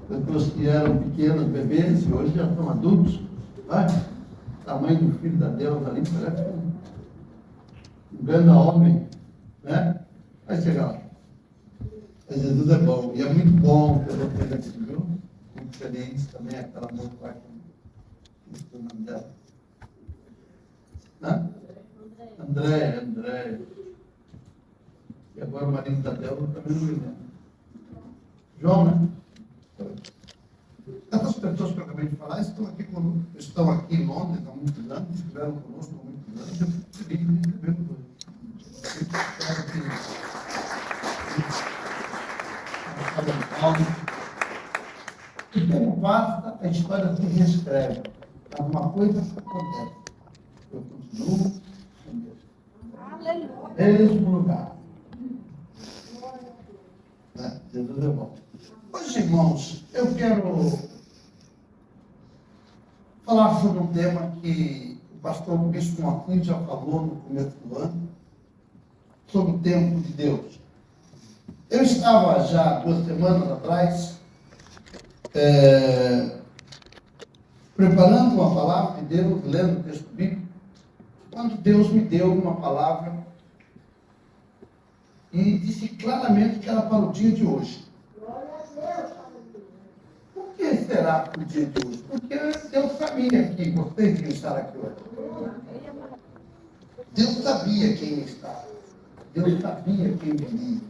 Pessoas que eram pequenos, bebês, e hoje já são adultos. Vai? O tamanho do filho da Deus ali parece um grande homem, né? Vai chegar lá. Mas Jesus é bom, e é muito bom ter você aqui, viu? Muito feliz também, aquela moça lá que o nome dela. Né? André. E agora o marido da Débora também não me lembro. João, né? Essas pessoas que eu acabei de falar estão aqui em Londres há muitos anos, estiveram conosco há muitos anos. Eu fico feliz de receber o tempo passa, a história se reescreve. Alguma coisa acontece. Eu continuo com Deus. Mesmo lugar. Jesus é bom. Hoje, irmãos, eu quero falar sobre um tema que o pastor Bispo Martins já falou no começo do ano, sobre o tempo de Deus. Eu estava já 2 semanas atrás preparando uma palavra de Deus, lendo o texto bíblico, quando Deus me deu uma palavra e disse claramente que era para o dia de hoje. Por que será para o dia de hoje? Porque Deus sabia que vocês iam estar aqui hoje. Deus sabia quem ia estar. Deus sabia quem viria.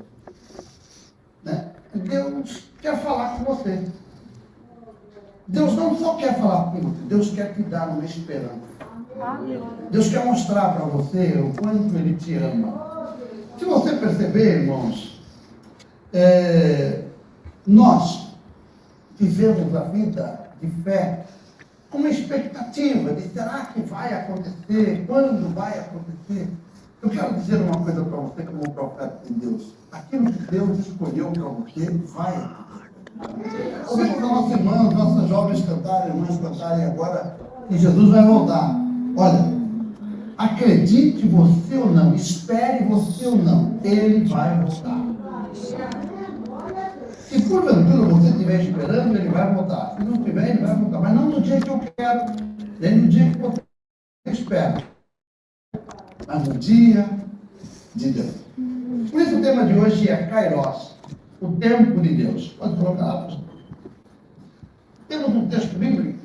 Né? Deus quer falar com você. Deus não só quer falar com você, Deus quer te dar uma esperança. Deus quer mostrar para você o quanto Ele te ama. Se você perceber, irmãos, nós vivemos a vida de fé com uma expectativa de será que vai acontecer? Quando vai acontecer? Eu quero dizer uma coisa para você como um profeta de Deus. Aquilo que Deus escolheu para você vai acontecer. Ouvimos a nossa irmã, nossas jovens cantarem, irmãs cantarem agora, e Jesus vai voltar. Olha, acredite você ou não, espere você ou não, Ele vai voltar. Se porventura você estiver esperando, Ele vai voltar. Se não estiver, Ele vai voltar. Mas não no dia que eu quero, nem no dia que você espera. Mas no dia de Deus. Por isso o tema de hoje é Kairos, o tempo de Deus. Pode colocar lá, pastor. Temos um texto bíblico.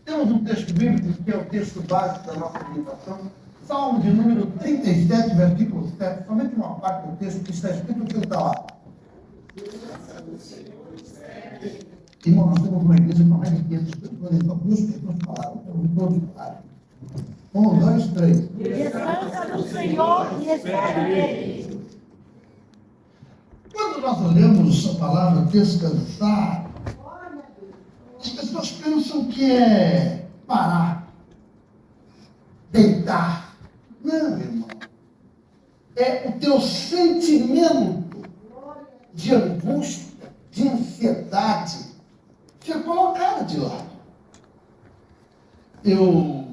Temos um texto bíblico que é o texto básico da nossa meditação. Salmo de número 37, versículo 7. Somente uma parte do texto que está escrito que está lá. Irmão, nós temos uma igreja com mais de 500 pessoas, então 2 pessoas falaram, então todos falaram. 1, 2, 3. Descansa no Senhor e espera nele. Quando nós olhamos a palavra descansar, as pessoas pensam que é parar, deitar. Não, irmão. É o teu sentimento de angústia, de ansiedade, ser colocado de lado. Eu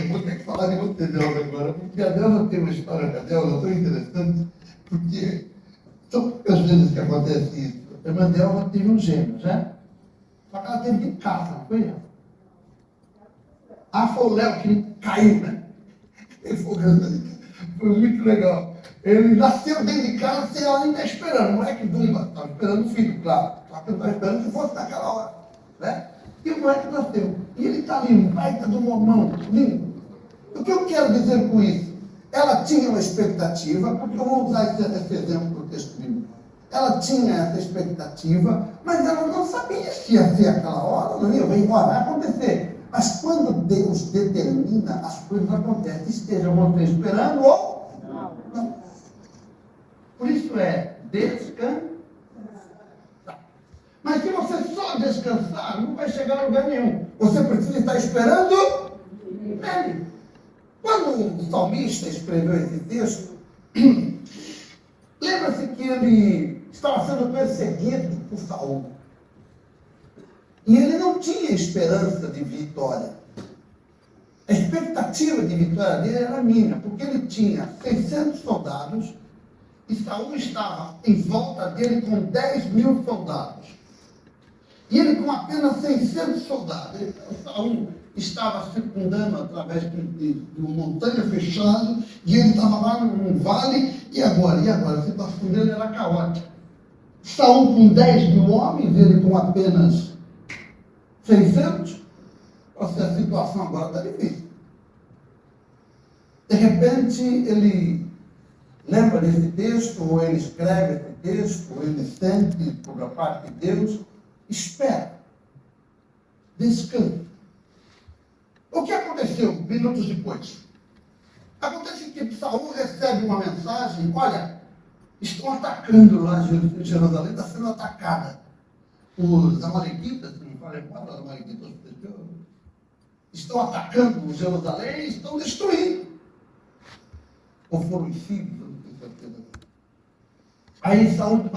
vou ter que falar de você, Deus, agora, porque a Deus tem uma história com a Deus tão interessante, porque são poucas vezes que acontece isso. A irmã Delva teve um gêmeo, né? Só que ela teve de casa, não foi ela? Ah, foi o Léo que caiu, né? Ele foi muito legal. Ele nasceu dentro de casa sem ela nem estar esperando. O moleque Dumba estava esperando o filho, claro. Só que ele estava esperando que fosse naquela hora. Né? E o moleque nasceu. E ele está lindo, pai está do mormão, lindo. O que eu quero dizer com isso? Ela tinha uma expectativa, porque eu vou usar esse exemplo do texto bíblico. Ela tinha essa expectativa, mas ela não sabia se ia ser aquela hora, não ia, vai acontecer. Mas quando Deus determina, as coisas acontecem. Esteja você esperando ou não. Por isso é descansar. Mas se você só descansar, não vai chegar a lugar nenhum. Você precisa estar esperando nele. Quando o salmista escreveu esse texto, lembra-se que ele estava sendo perseguido por Saul. E ele não tinha esperança de vitória. A expectativa de vitória dele era mínima, porque ele tinha 600 soldados e Saul estava em volta dele com 10.000 soldados. E ele com apenas 600 soldados. Saul estava circundando através de uma montanha fechada, e ele estava lá num vale, e agora? A situação dele era caótica. Saul com 10.000 homens, ele com apenas 600, a situação agora está difícil. De repente, ele lembra desse texto, ou ele escreve esse texto, ou ele sente por a parte de Deus, espera, descansa. O que aconteceu minutos depois? Acontece que Saul recebe uma mensagem: olha, estão atacando lá Jerusalém, está sendo atacada. Os amalequitas, se não me falei mal, os amalequitas estão atacando Jerusalém e estão destruindo. Ou foram os filhos, eu não tenho certeza. Aí Saul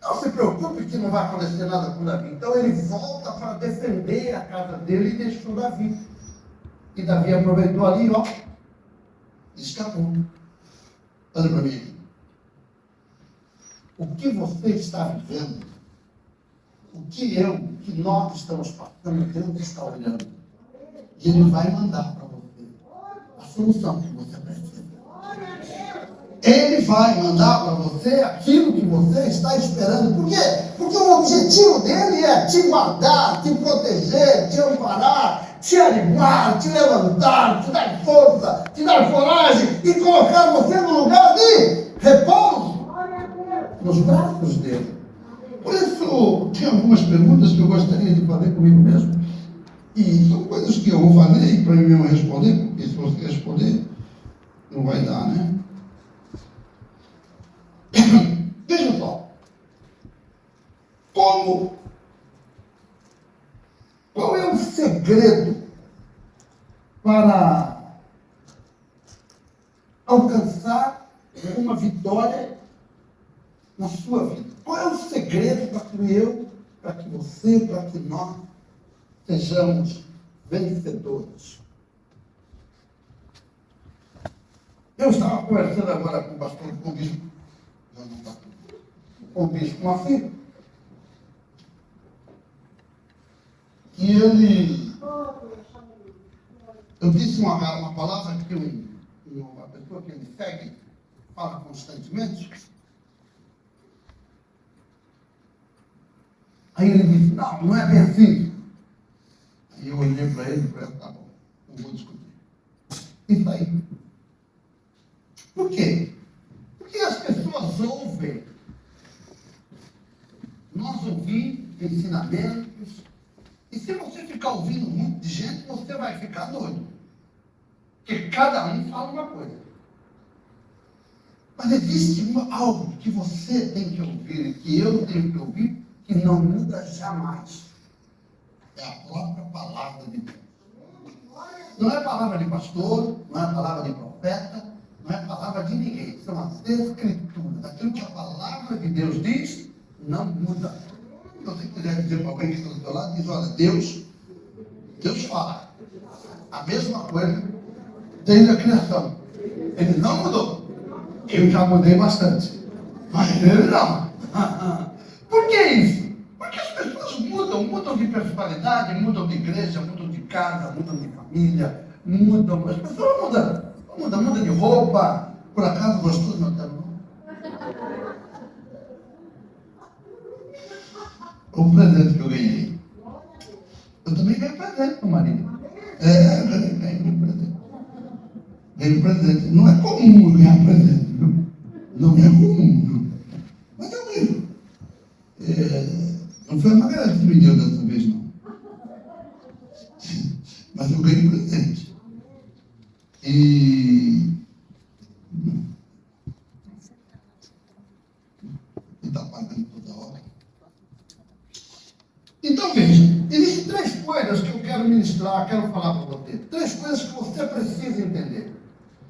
não se preocupe que não vai acontecer nada com Davi. Então ele volta para defender a casa dele e deixou Davi. E Davi aproveitou ali, escapou. Olha para mim. O que você está vivendo, o que nós estamos passando, Deus está olhando. E Ele vai mandar para você a solução que você precisa. Ele vai mandar para você aquilo que você está esperando. Por quê? Porque o objetivo dele é te guardar, te proteger, te amparar, te animar, te levantar, te dar força, te dar coragem e colocar você no lugar de repouso nos braços dele. Por isso, tem algumas perguntas que eu gostaria de fazer comigo mesmo. E são coisas que eu vou fazer para mim mesmo responder, porque se você responder, não vai dar, né? Veja só. Qual é o segredo para alcançar uma vitória na sua vida? Qual é o segredo para que você, para que nós sejamos vencedores? Eu estava conversando agora com o pastor, com o bispo, com o bispo Mafia, e eu disse uma palavra que uma pessoa que ele segue fala constantemente. Aí ele disse, não é bem assim. Aí eu olhei para ele e falei, tá bom, não vou discutir. Isso aí. Por quê? Porque as pessoas ouvem. Nós ouvimos ensinamentos. E se você ficar ouvindo muito de gente, você vai ficar doido. Porque cada um fala uma coisa. Mas existe algo que você tem que ouvir, que eu tenho que ouvir, que não muda jamais. É a própria palavra de Deus. Não é palavra de pastor, não é palavra de profeta, não é palavra de ninguém. São as escrituras. Aquilo que a palavra de Deus diz, não muda. Se você quiser dizer para alguém que está do seu lado, diz, olha, Deus fala a mesma coisa desde a criação. Ele não mudou. Eu já mudei bastante. Mas ele não. Por que isso? Porque as pessoas mudam de personalidade, mudam de igreja, mudam de casa, mudam de família, mudam. As pessoas mudam de roupa. Por acaso gostou do meu terno? O presente que eu ganhei. Eu também ganhei presente para o marido. Ganhei um presente. Ganhei um presente. Não é comum eu ganhar presente, viu? Não é comum, viu? Mas eu ganhei. Não foi a Margarida que me deu dessa vez, não. Mas eu ganhei um presente. E está pagando toda hora. Então veja, existem 3 coisas que eu quero ministrar, quero falar para você. 3 coisas que você precisa entender.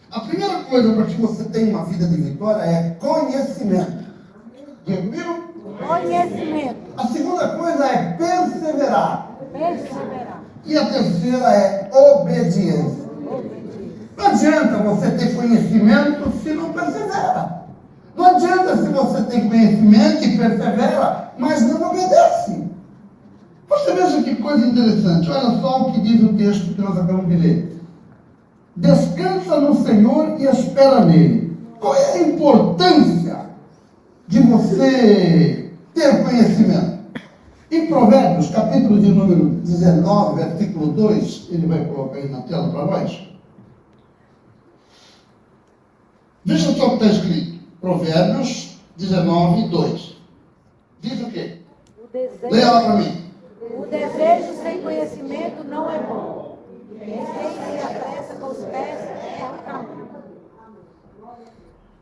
A primeira coisa para que você tenha uma vida de vitória é conhecimento. Viu? Conhecimento. A segunda coisa é perseverar. Perseverar. E a terceira é obediência. Não adianta você ter conhecimento se não persevera. Não adianta se você tem conhecimento e persevera, mas não obedece. Você veja que coisa interessante. Olha só o que diz o texto que nós acabamos de ler. Descansa no Senhor e espera nele. Qual é a importância de você ter conhecimento? Em Provérbios, capítulo de número 19, versículo 2, ele vai colocar aí na tela para nós. Veja só o que está escrito. Provérbios 19, 2. Diz o quê? Leia lá para mim. O desejo sem conhecimento não é bom. Quem se apressa com os pés é o caminho.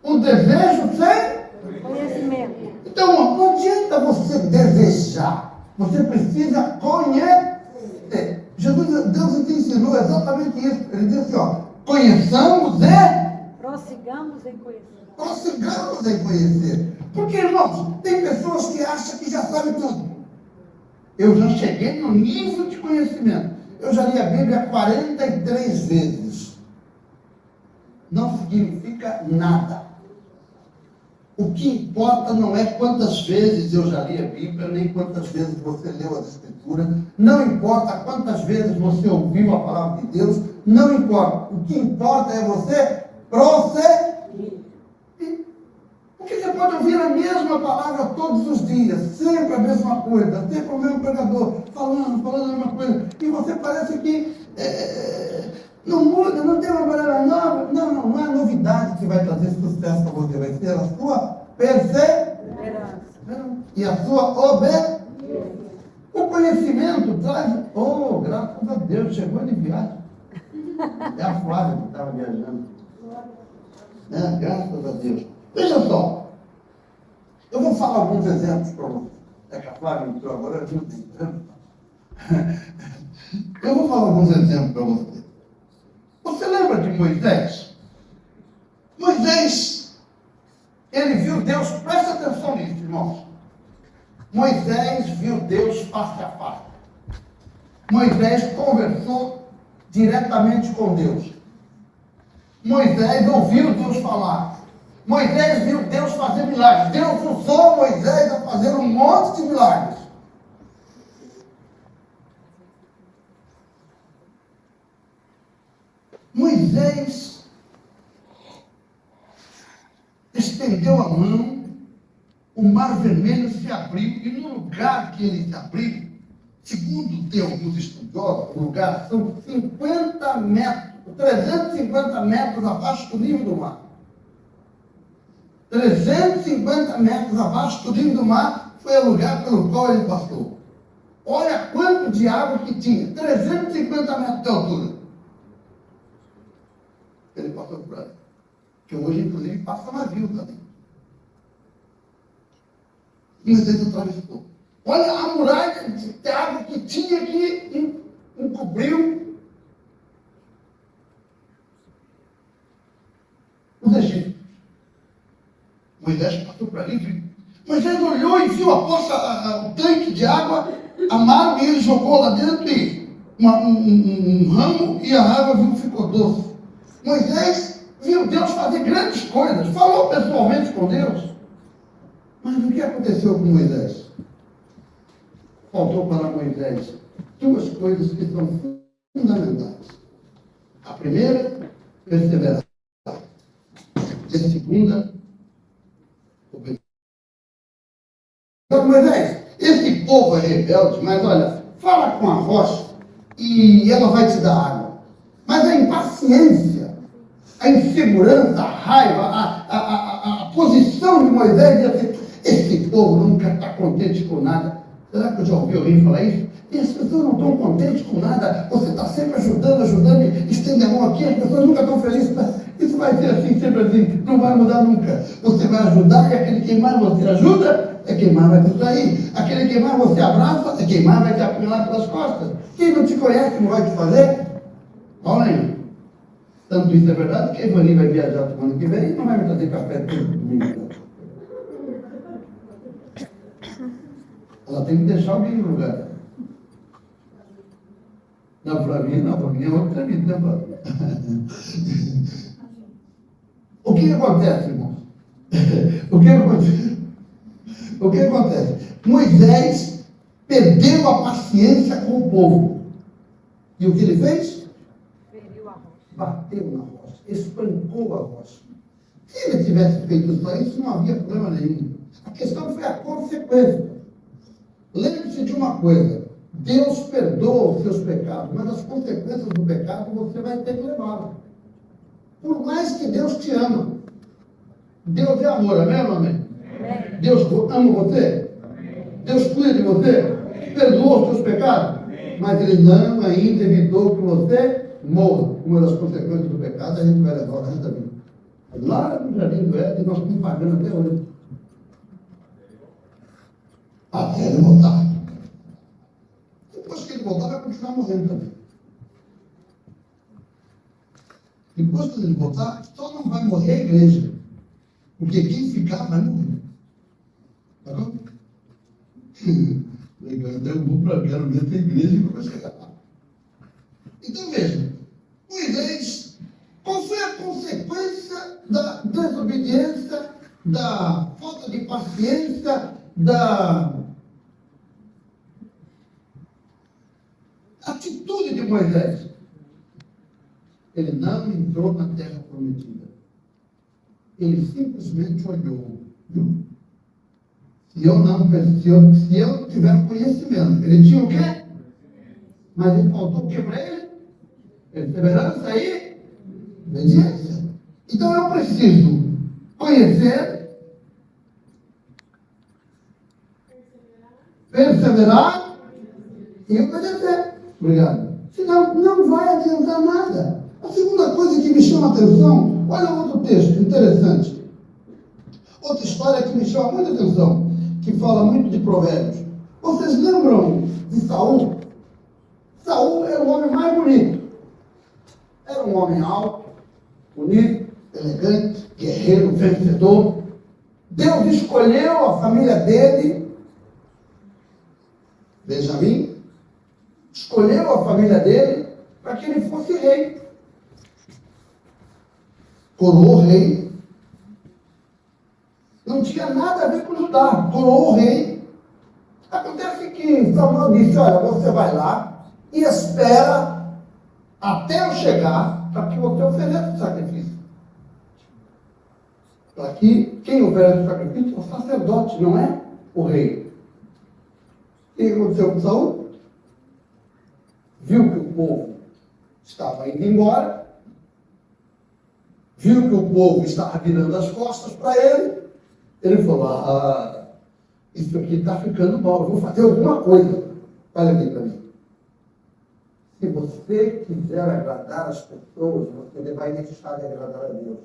O desejo sem Conhecimento. Então, não adianta você desejar. Você precisa conhecer. Deus te ensinou exatamente isso. Ele disse, conheçamos e Prossigamos em conhecer. prossigamos em conhecer. Porque, irmãos, tem pessoas que acham que já sabem tudo. Eu já cheguei no nível de conhecimento. Eu já li a Bíblia 43 vezes. não significa nada. O que importa não é quantas vezes eu já li a Bíblia, nem quantas vezes você leu as Escrituras, não importa quantas vezes você ouviu a palavra de Deus, não importa. O que importa é você prosseguir. Porque você pode ouvir a mesma palavra todos os dias, sempre a mesma coisa, sempre o mesmo pregador, falando a mesma coisa, e você parece que não muda, não tem uma maneira nova. Não é a novidade que vai trazer sucesso para você, vai ser a sua perseverança e a sua obediência. O conhecimento traz, graças a Deus, chegou de viagem. É a Flávia que estava viajando. Graças a Deus. Veja só, eu vou falar alguns exemplos para você. É que a Flávia entrou agora, eu não tenho. Eu vou falar alguns exemplos para você. Você lembra de Moisés? Moisés, ele viu Deus, presta atenção nisso, irmãos. Moisés viu Deus face a face. Moisés conversou diretamente com Deus. Moisés ouviu Deus falar. Moisés viu Deus fazer milagres. Deus usou Moisés a fazer um monte de milagres. Moisés estendeu a mão, o mar vermelho se abriu, e no lugar que ele se abriu, segundo tem alguns estudiosos, o lugar são 50 metros, 350 metros abaixo do nível do mar. 350 metros abaixo do nível do mar foi o lugar pelo qual ele passou. Olha quanto de água que tinha, 350 metros de altura. Ele passou por aí. Que hoje, inclusive, passa navio também. Mas ele atravessou. Olha a muralha de água que tinha que encobriu os egípcios. Moisés passou por ali, viu? Moisés olhou e viu a poça, o tanque de água amargo, e ele jogou lá dentro e um ramo, e a água ficou doce. Moisés viu Deus fazer grandes coisas, falou pessoalmente com Deus. Mas o que aconteceu com Moisés? Faltou para Moisés duas coisas que são fundamentais. A primeira, perseverança. E a segunda, obediência. Então, Moisés, esse povo é rebelde, mas olha, fala com a rocha e ela vai te dar água. Mas a impaciência, a insegurança, a raiva, a posição de Moisés de assim, esse povo nunca está contente com nada. Será que eu já ouvi alguém falar isso? E as pessoas não estão contentes com nada. Você está sempre ajudando, estende a mão aqui, as pessoas nunca estão felizes. Isso vai ser assim, sempre assim, não vai mudar nunca. Você vai ajudar e aquele que mais você ajuda é quem mais vai te trair. Aquele que mais você abraça é quem mais vai te apunhalar pelas costas. Quem não te conhece não vai te fazer. Olhem, tanto isso é verdade que a Ivani vai viajar semana que vem e não vai me trazer café todo domingo. Ela tem que deixar alguém no lugar. Não, para mim é outra vida, né, Flávia? O que acontece, irmãos? O que acontece? Moisés perdeu a paciência com o povo. E o que ele fez? Bateu na rocha, espancou a rocha. Se ele tivesse feito só isso, não havia problema nenhum. A questão foi a consequência. Lembre-se de uma coisa: Deus perdoa os seus pecados, mas as consequências do pecado você vai ter que levar. Por mais que Deus te ama. Deus é amor, amém ou não amém? Amém. Deus ama você? Amém. Deus cuida de você? Amém. Perdoa os seus pecados? Amém. Mas Ele não ainda evitou que você morra. Uma das consequências do pecado a gente vai levar o resto da vida. Lá no Jardim do Éden nós estamos pagando até hoje. Até ele voltar. Depois que ele voltar, vai continuar morrendo também. Depois que ele voltar, só não vai morrer a igreja. Porque quem ficar vai morrer. Tá bom? Legal, então eu vou para quero ver a igreja e vou chegar lá. Então veja, Moisés, qual foi a consequência da falta de paciência, da atitude de Moisés. Ele não entrou na terra prometida. Ele simplesmente olhou. Viu? Se eu tiver conhecimento, ele tinha o quê? Mas ele faltou o quê para ele? Perseverança e obediência. Então eu preciso conhecer, perseverar e obedecer. Obrigado. Senão não vai adiantar nada. A segunda coisa que me chama a atenção, olha outro texto interessante. Outra história que me chama muita atenção, que fala muito de Provérbios. Vocês lembram de Saul? Saul era o homem mais bonito. Era um homem alto, bonito, elegante, guerreiro, vencedor. Deus escolheu a família dele, Benjamim, escolheu a família dele para que ele fosse rei. Coroou rei. Não tinha nada a ver com Judá. Coroou rei. Acontece que Samuel disse, olha, você vai lá e espera até eu chegar para que você ofereça o sacrifício. Para que quem oferece o sacrifício é o sacerdote, não é o rei. O que aconteceu com Saul? Viu que o povo estava indo embora, viu que o povo estava virando as costas para ele, ele falou, isso aqui está ficando mal, eu vou fazer alguma coisa. Olha aqui para mim. Se você quiser agradar as pessoas, você vai deixar de agradar a Deus.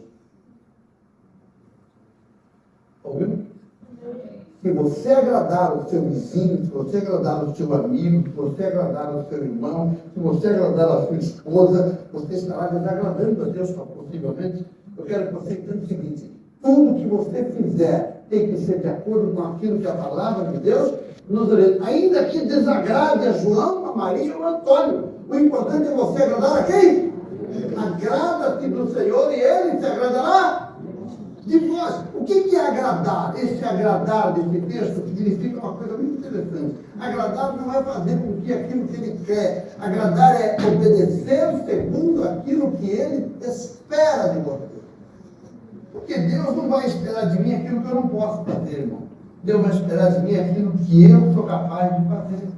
Ouviu? Se você agradar o seu vizinho, se você agradar o seu amigo, se você agradar o seu irmão, se você agradar a sua esposa, você estará desagradando a Deus, possivelmente. Eu quero que você entenda o seguinte: tudo que você fizer tem que ser de acordo com aquilo que a palavra de Deus nos orienta. Ainda que desagrade a João, a Maria ou a Antônio. O importante é você agradar a quem? Agrada-te do Senhor e Ele se agradará de vós. O que é agradar? Esse agradar desse texto significa uma coisa muito interessante. Agradar não é fazer com que aquilo que Ele quer. Agradar é obedecer segundo aquilo que Ele espera de você. Porque Deus não vai esperar de mim aquilo que eu não posso fazer, irmão. Deus vai esperar de mim aquilo que eu sou capaz de fazer.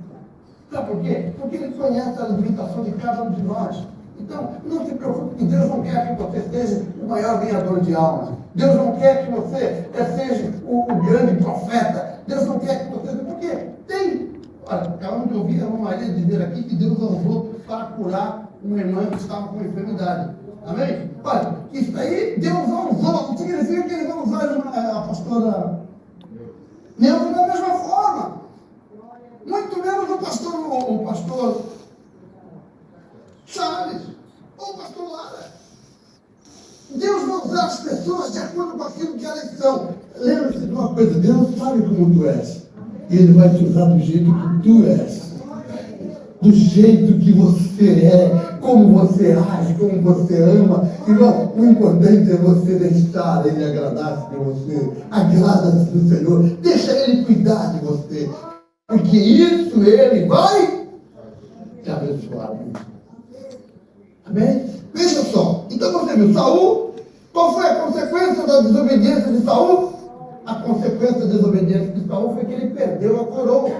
Sabe por quê? Porque Ele conhece a limitação de cada um de nós. Então, não se preocupe, que Deus não quer que você seja o maior ganhador de almas. Deus não quer que você seja o grande profeta. Deus não quer que você seja... Porque tem... Olha, acabamos de ouvir a irmã Maria dizer aqui que Deus usou para curar uma irmã que estava com enfermidade. Amém? Olha, isso aí Deus não usou. Não significa que Ele vai usar a pastora Neuza da mesma forma. Muito menos o pastor Charles ou o pastor Lara. Deus vai usar as pessoas de acordo com aquilo que elas são. Lembra-se de uma coisa: Deus sabe como tu és. E Ele vai te usar do jeito que tu és. Do jeito que você é, como você age, como você ama. Irmão, o importante é você deixar Ele agradar-se de você. Agrada-se do Senhor. Deixa Ele cuidar de você. Porque isso Ele vai te abençoar. Amém? Veja só. Então você viu Saul. Qual foi a consequência da desobediência de Saul? A consequência da desobediência de Saul foi que ele perdeu a coroa.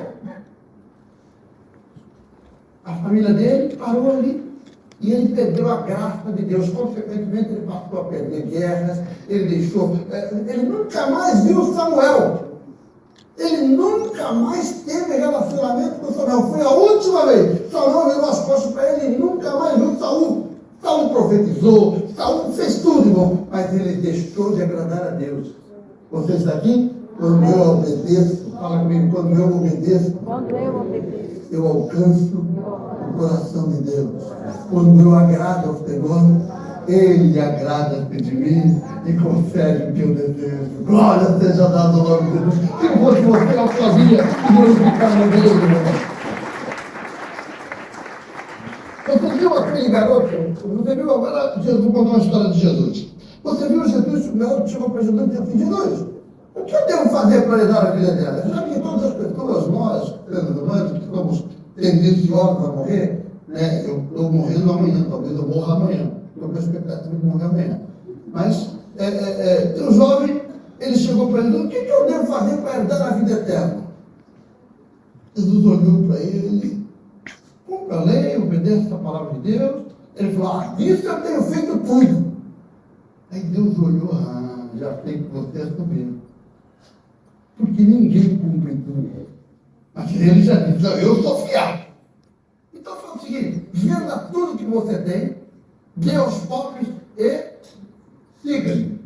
A família dele parou ali. E ele perdeu a graça de Deus. Consequentemente, ele passou a perder guerras. Ele deixou... Ele nunca mais viu Samuel. Ele nunca mais teve relacionamento com Samuel. Foi a última vez. Samuel virou as costas para ele e nunca mais viu Saul. Saul profetizou. Saul fez tudo, irmão. Mas ele deixou de agradar a Deus. Você está aqui? Quando eu obedeço, fala comigo, quando eu obedeço, eu alcanço o coração de Deus. Quando eu agrado ao Senhor, Ele agrada-se de mim e concede o que eu desejo. Glória seja dada ao nome de Deus. Se eu fosse você, eu sabia que Deus ficava no Deus, irmão. Você viu aquele garoto? Você viu agora? Vou contar uma história de Jesus. Você viu Jesus? O garoto chegou para Jesus e disse assim: Jesus, O que eu devo fazer para lidar a vida dela? Já que todas as pessoas, nós, seres humanos, que somos tendenciosos a morrer, né? Eu estou morrendo amanhã, talvez eu morra amanhã. Estou com a expectativa de morrer amanhã. Mas o jovem, ele chegou para ele: o que eu devo fazer para herdar a vida eterna? Jesus olhou para ele: cumpra a lei, obedeça a palavra de Deus. Ele falou: isso eu tenho feito tudo. Aí Deus olhou: já sei que você é sobrinho. Porque ninguém cumpre tudo. Mas ele já disse: eu sou fiel. Então foi o seguinte: venda tudo que você tem, dê aos pobres e siga-me.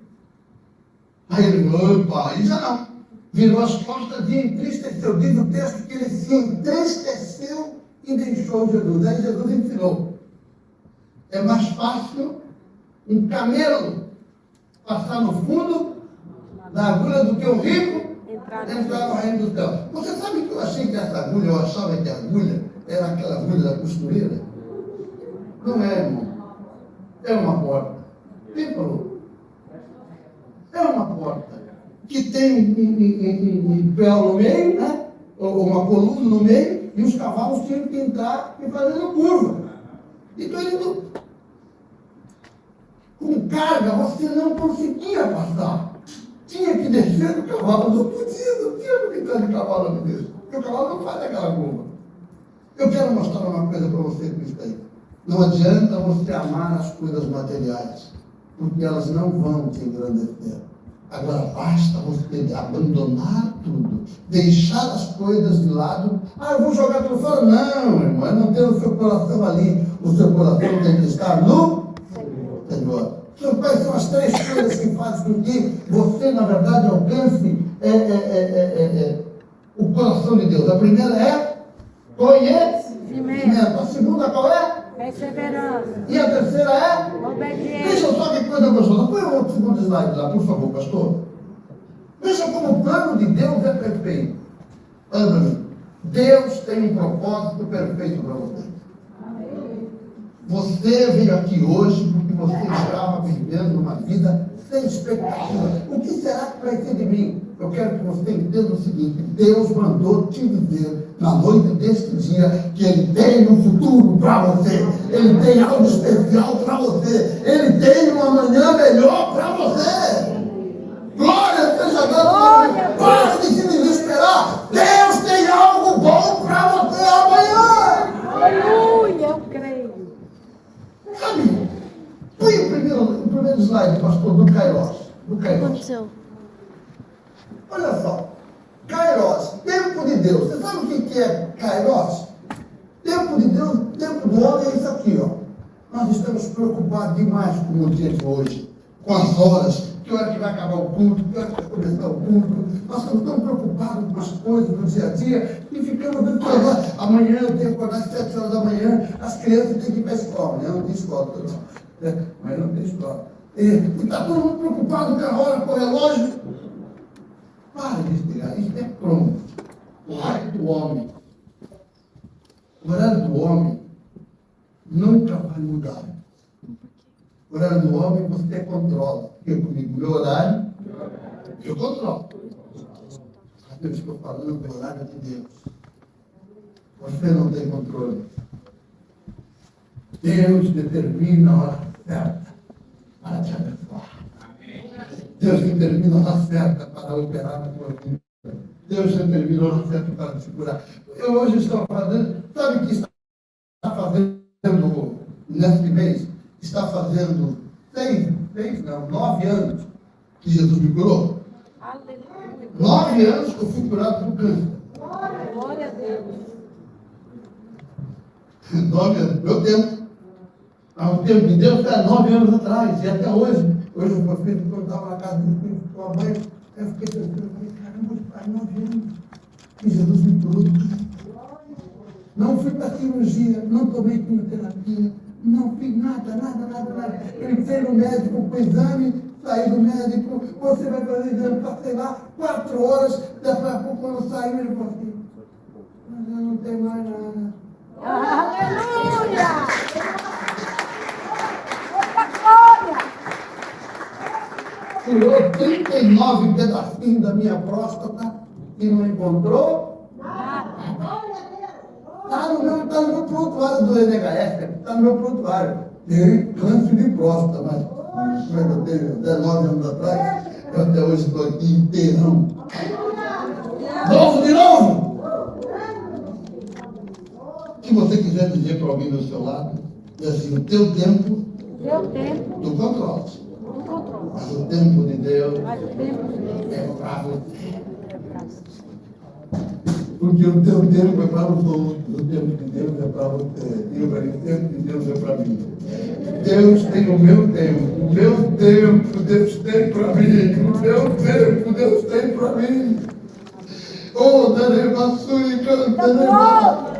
Aí ele falou: opa, aí já não. Virou as costas e entristeceu. Diz o texto que ele se entristeceu e deixou Jesus. Aí Jesus ensinou: é mais fácil um camelo passar no fundo da agulha do que um rico entrar no reino do céu. Você sabe que eu achei que essa agulha, eu achava que a agulha era aquela agulha da costureira? Não é, irmão. É uma porta. Quem falou? É uma porta que tem um pé no meio, né? Ou uma coluna no meio, e os cavalos tinham que entrar e fazendo curva. Então ele não... com carga você não conseguia passar. Tinha que descer do cavalo, não tinha que entrar de cavalo no Deus. Porque o cavalo não faz aquela curva. Eu quero mostrar uma coisa para você com isso aí. Não adianta você amar as coisas materiais, porque elas não vão te engrandecer. Agora basta você abandonar tudo, deixar as coisas de lado. Eu vou jogar tudo fora. Não, irmão, é não ter o seu coração ali. O seu coração tem que estar no Senhor. Então, quais são as três coisas que fazem com que você, na verdade, alcance o coração de Deus? A primeira é conhecimento. A segunda qual é? Perseverança. E a terceira é? Obediência. Veja só que coisa gostosa. Põe o segundo slide lá, por favor, pastor. Veja como o plano de Deus é perfeito. Olha para mim. Deus tem um propósito perfeito para você. Você veio aqui hoje porque você estava vivendo uma vida sem expectativa. O que será que vai ser de mim? Eu quero que você entenda o seguinte: Deus mandou te dizer na noite deste dia que Ele tem um futuro para você. Ele tem algo especial para você. Ele tem um amanhã melhor para você. Glória seja Deus. Para de se desesperar. Deus tem algo bom para você amanhã. Aleluia, eu creio. Sabe? Põe o primeiro slide, pastor, do Kairos. O que aconteceu? Olha só. Kairos, tempo de Deus. Você sabe o que é Kairos? Tempo de Deus, tempo do homem é isso aqui, ó. Nós estamos preocupados demais com o dia de hoje, com as horas, que hora que vai acabar o culto, que hora que vai começar o culto. Nós estamos tão preocupados com as coisas do dia a dia e ficamos dentro agora. Amanhã eu tenho que acordar às 7 horas da manhã, as crianças têm que ir para a escola. Amanhã não tem escola, não. Amanhã não tem escola. E está todo mundo preocupado com a hora, com o relógio. Para de esperar, isso é pronto. O horário do homem. O horário do homem nunca vai mudar. O horário do homem você controla. Eu comigo, meu horário, eu controlo. Eu estou falando do horário de Deus. Você não tem controle. Deus determina a hora certa para te abençoar. Deus determina a hora certa para operar na tua vida. Deus determina a hora certa para te curar. Eu hoje estou fazendo, sabe o que está fazendo nesse mês? Está fazendo 9 anos que Jesus me curou. Aleluia. 9 anos que eu fui curado por câncer. Glória a Deus. 9 anos, meu tempo. O tempo de Deus foi há 9 anos atrás, e até hoje. Hoje o meu filho, quando estava na casa do meu filho, com a mãe, eu fiquei pensando, caramba, faz 9 anos que Jesus me curou. Não fui para cirurgia, não tomei quimioterapia, não fiz nada. Ele fez no médico com o exame, saí do médico, você vai fazer exame, passei lá 4 horas, daqui a pouco quando saiu, ele falou assim, mas eu não tenho mais nada. Aleluia. Glória. Tirou 39 pedacinhos da minha próstata e não encontrou nada. Está no meu prontuário do NHS, está no meu prontuário. Tem câncer de próstata, mas como é que eu tenho 19 anos atrás? Eu até hoje estou aqui inteirão. Novo de novo! Se você quiser dizer para alguém do seu lado, é assim, o teu tempo do controle. Mas o tempo de Deus é para você. Porque o teu tempo é para os outros, o tempo de Deus é para você. E o tempo de Deus é para mim. Deus tem o meu tempo. O meu tempo Deus tem para mim. O meu tempo Deus tem para mim. Oh, Daremasui, canta,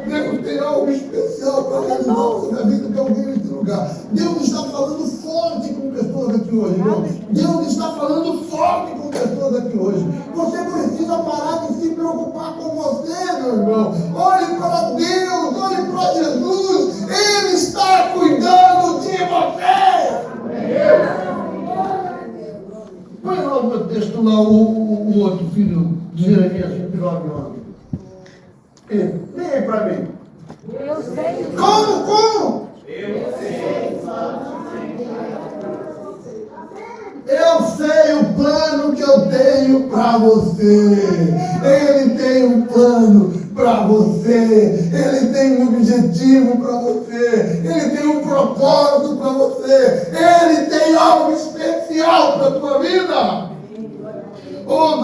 Deus tem algo especial para realizar na vida de alguém nesse lugar. Deus está falando forte com pessoas aqui hoje, irmão. Deus está falando forte com pessoas aqui hoje. Você precisa parar de se preocupar com você, meu irmão. Olhe para Deus, olhe para Jesus. Ele está cuidando de você. Põe lá o meu texto lá, o outro filho de Jeremias, 29 anos. Vem aí para mim. Eu sei. Como? Eu sei o plano que eu tenho para você. Ele tem um plano para você. Ele tem um objetivo para você. Ele tem um propósito para você. Ele tem algo especial para a tua vida. Oh,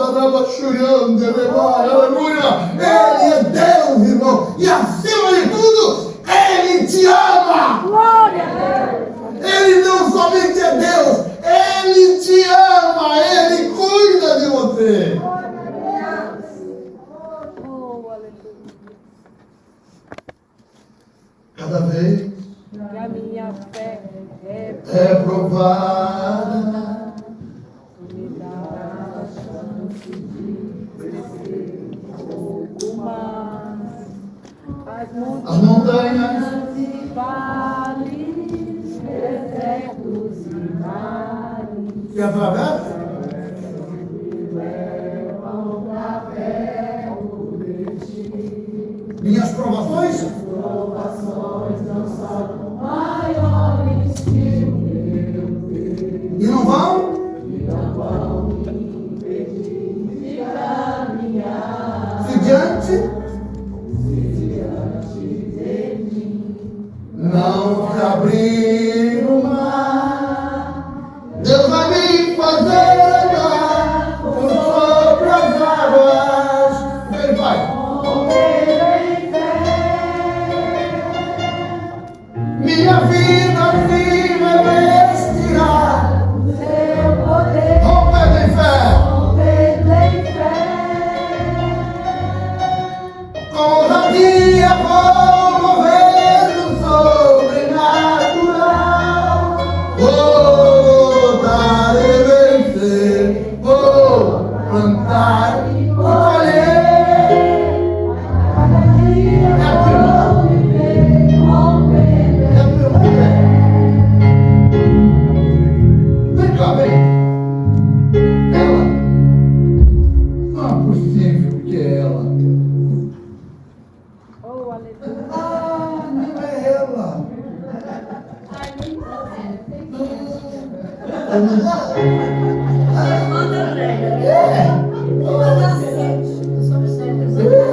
aleluia! Ele é Deus, irmão. E acima de tudo, Ele te ama. Glória a Deus. Ele não somente é Deus, Ele te ama, Ele cuida de você. Oh, aleluia. Cada vez Que a minha fé é provada. me dá a chance de crescer um pouco mais. As montanhas E vales, desertos e mares que atravessam levam pra perto de ti. minhas provações Provações não são maiores que o meu e não vão de caminhar se diante não se abrir o mar. Deus vai me fazer andar por sobre as águas. Ele vai. Minha vida se revestirá seu poder, rompendo em fé, rompendo em fé. com ousadia vou mover no sobrenatural. Vou dar e vencer, vou plantar e colher. Cada dia vou viver, rompendo É meu pé. Vem cá, vem. Ela. Não é possível que é ela. Oh, aleluia. Ah, não é ela.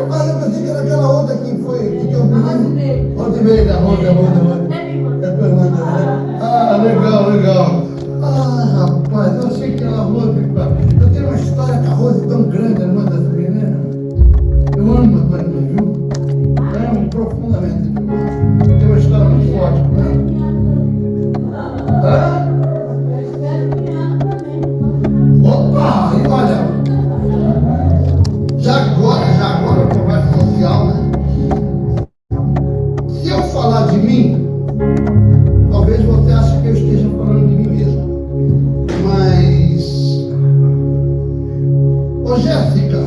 Ah, eu pensei que era aquela outra que foi. Que eu vi. Outra meio da Roda. É tua irmã, né? Ah, legal. Ah, rapaz, eu achei que era a Rose. Eu tenho uma história com a Rose tão grande, a irmã dessa menina. Eu amo a tua irmã, viu? Eu amo profundamente. Tem uma história muito forte com ela. Hã? Opa! E olha, já agora a conversa social, né? Se eu falar de mim, talvez você ache que eu esteja falando de mim mesmo. Mas, ô Jéssica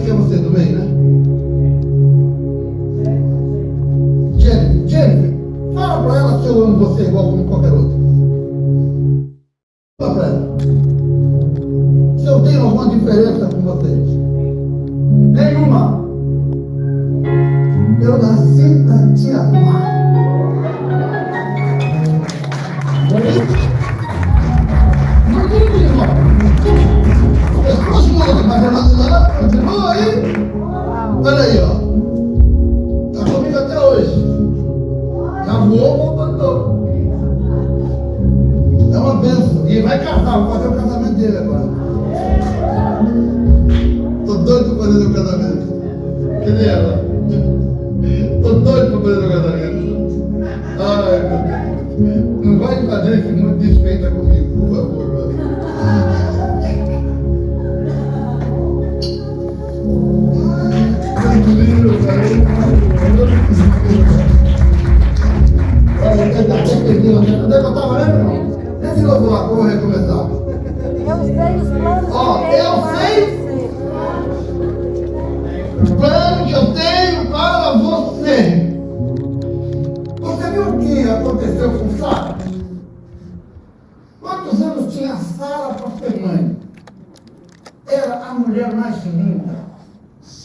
é você do meio, né? Jennifer, fala pra ela se eu amo você igual como qualquer outro. Se eu tenho alguma diferença com vocês? Nenhuma. Eu nasci para te amar. Não continua. Continua aí. Olha aí, ó. Está comigo até hoje. Já voou, voltou. É uma bênção. E vai casar, vou fazer o casamento dele agora. Tô doido para fazer o casamento. Cadê ela? Tô doido para fazer o casamento. Ai, meu Deus. Não vai fazer isso muito desfeita comigo, por favor. Tranquilo, onde é que eu estava, né? Deixa eu falar, vou recomeçar. Eu sei os planos Ó, que tenho eu para sei você. o plano que eu tenho para você. Você viu o que aconteceu com Sara? Quantos anos tinha Sara para ser mãe? Era a mulher mais linda.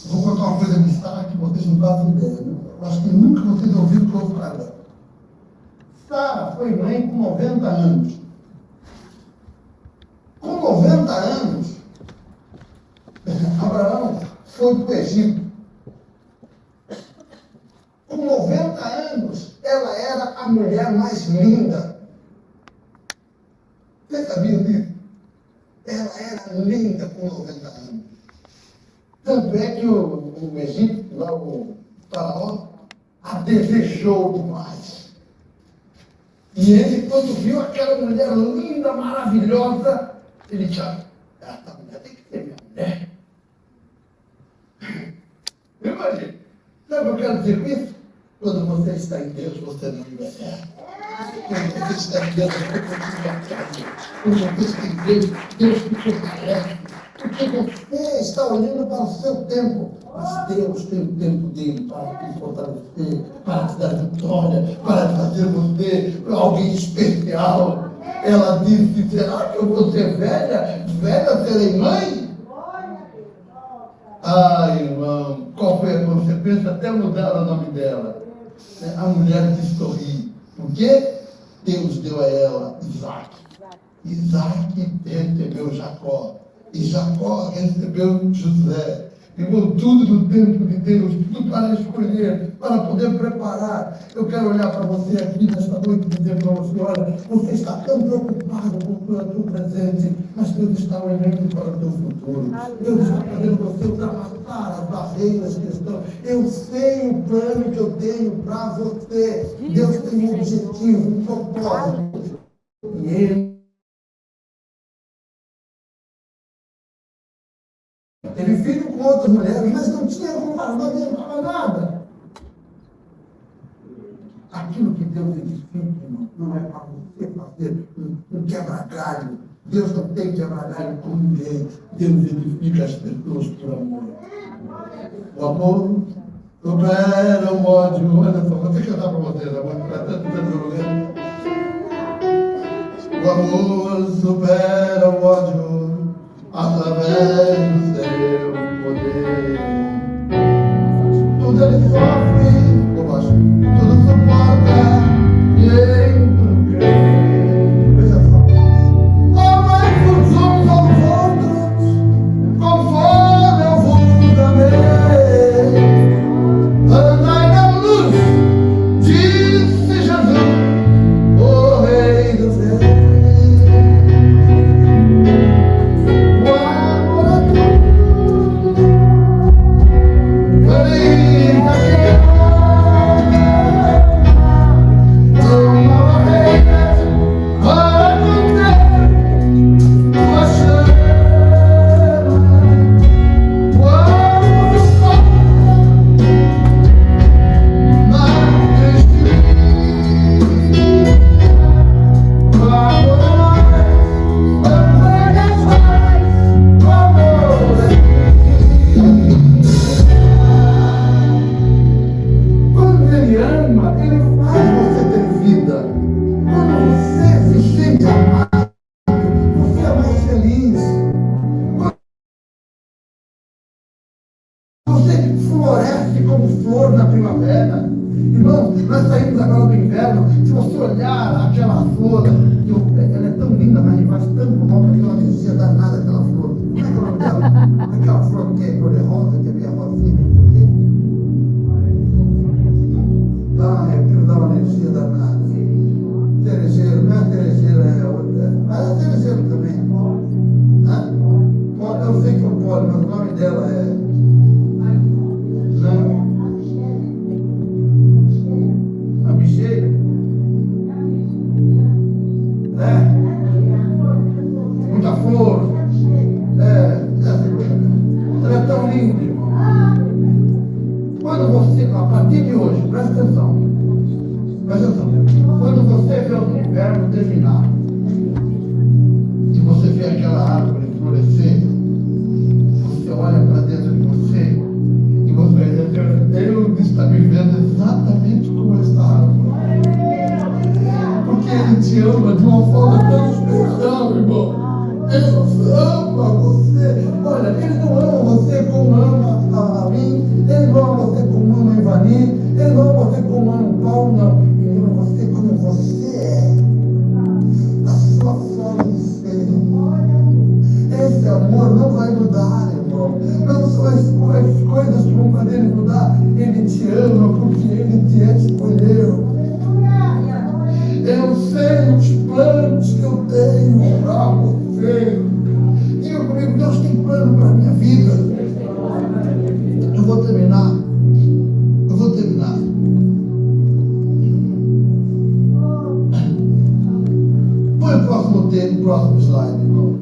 Vou contar uma coisa de Sara que vocês não fazem ideia. Eu acho que nunca vocês ouviram o que eu vou falar. Sara foi mãe com 90 anos. Com 90 anos, Abraão foi para o Egito. Com 90 anos, ela era a mulher mais linda. Você sabia disso? Ela era linda com 90 anos. Tanto é que o Egito, lá o faraó, a desejou demais. E ele, quando viu aquela mulher linda, maravilhosa, ele disse: essa mulher tem que ser minha mulher. Imagina. Sabe o que eu quero dizer com isso? Quando você está em Deus, você não envelhece. Quando você está em Deus, você continua velho. Quando você está em Deus, Deus te fortalece. Porque você está olhando para o seu tempo. Mas Deus tem o tempo dele para te fortalecer, para te dar vitória, para fazer você alguém especial. Ela disse: será que eu vou ser velha? Velha serei mãe? Ah, irmão, qual foi a consequência? Até mudaram o nome dela. A mulher de sorrir. Por quê? Deus deu a ela Isaac. Isaac recebeu Jacó. E Jacó recebeu José. Irmão, tudo no tempo de Deus, tudo para escolher, para poder preparar. Eu quero olhar para você aqui nesta noite e dizer para você: olha, você está tão preocupado com o seu presente, mas Deus está olhando para o teu futuro. Deus está fazendo você ultrapassar as barreiras que estão. Eu sei o plano que eu tenho para você. Deus tem um objetivo, um propósito. E Ele teve filho com outras mulheres, mas não tinha vontade, não adiantava nada. Aquilo que Deus edifica, irmão, não é para você fazer um quebra-galho. Deus não tem quebra-galho com ninguém. Deus edifica as pessoas por amor. O amor supera o ódio. Olha só, vou cantar para vocês, amor, para tanto lugar. O amor supera o ódio através do seu poder. Tudo ele sofre, eu acho, tudo suporta e em tudo crê. Veja só. Amai-vos uns aos outros, conforme eu vos amei. Andai na luz, disse Jesus, o Rei dos Reis. Irmãos, nós saímos agora do inverno. Se você olhar aquela flor, ela é tão linda, mas me faz tanto mal, porque tem uma energia danada aquela flor. Como é que é o nome dela? Aquela flor que é cor-de-rosa, que é meio rosinha, não sei o quê. Aquilo dá uma energia danada. Cerejeiro, não é cerejeira, é outra. Mas é cerejeiro também. Eu sei que eu pode, mas o nome dela é. Não. A bicheira? Muita flor. Ela é tão linda, irmão. Quando você, a partir de hoje, presta atenção. Presta atenção. Quando você vê o inverno terminar, e você vê aquela árvore florescer, você olha para dentro de você e você diz, Deus está me vendo exatamente como essa árvore. Porque Ele te ama de uma forma tão especial, irmão. Deus ama você. Olha, Ele não ama você como ama a mim. Ele não ama você como ama a Ivani. Ele não ama você como ama o Paulo, não. Ele ama você como você é. A sua forma de ser. Esse amor não vai mudar, irmão. Não são as coisas que vão fazer ele mudar. Ele te ama porque Ele te escolheu. Eu sei os planos que eu tenho para você. Diga comigo, Deus tem plano para a minha vida. Eu vou terminar. Põe o próximo slide, irmão.